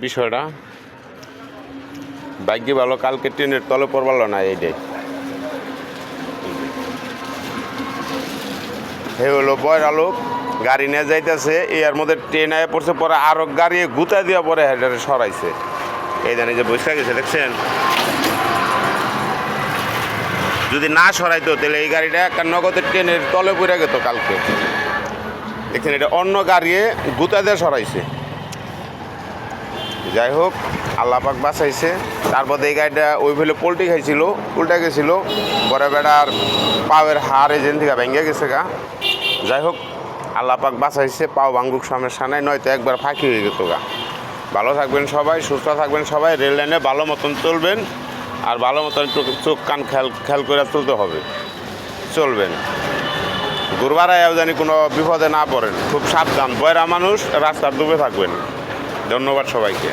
বিষয়টা ভাগ্যে ভালো কালকে ট্রেনের তলে পড়বালো না। এইটাই হে হলো বয়রা লোক গাড়ি নিয়ে যাইতেছে, এর মধ্যে ট্রেন আয় পড়ছে, পরে আরো গাড়ি গুতা দিয়া পরে হেডারে সরাইছে। এই জানি যে বসে গেছে, দেখছেন? যদি না সরাইতো তাহলে এই গাড়িটা একটা নগদের ট্রেনের তলে পড়ে গেত কালকে। দেখছেন, এটা অন্য গাড়ি গুতা দিয়ে সরাইছে। যাই হোক, আল্লাহ পাক বাঁচাইছে। তারপর এই গাড়িটা ওই ফেলে পোল্ট্রি খাইছিল, উল্টা গেছিলো, পরে বেড়ার পাওয়ের হাড় এজেন্ট থেকে ভেঙে গেছে গা। যাই হোক, আল্লাহ পাক বাঁচাইছে, পাও ভাঙ্গুক সমস্যা নাই, নয়তো একবার ফাঁকি হয়ে যেত গা। ভালো থাকবেন সবাই, সুস্থ থাকবেন সবাই, রেল লাইনে ভালো মতন চলবেন, আর ভালো মতন চোখ কান খেয়াল করে চলতে হবে, চলবেন। ঘুরবারায়ও জানি কোনো বিপদে না পড়েন, খুব সাবধান, বয়রা মানুষ, রাস্তার ডুবে থাকবেন। ধন্যবাদ সবাইকে।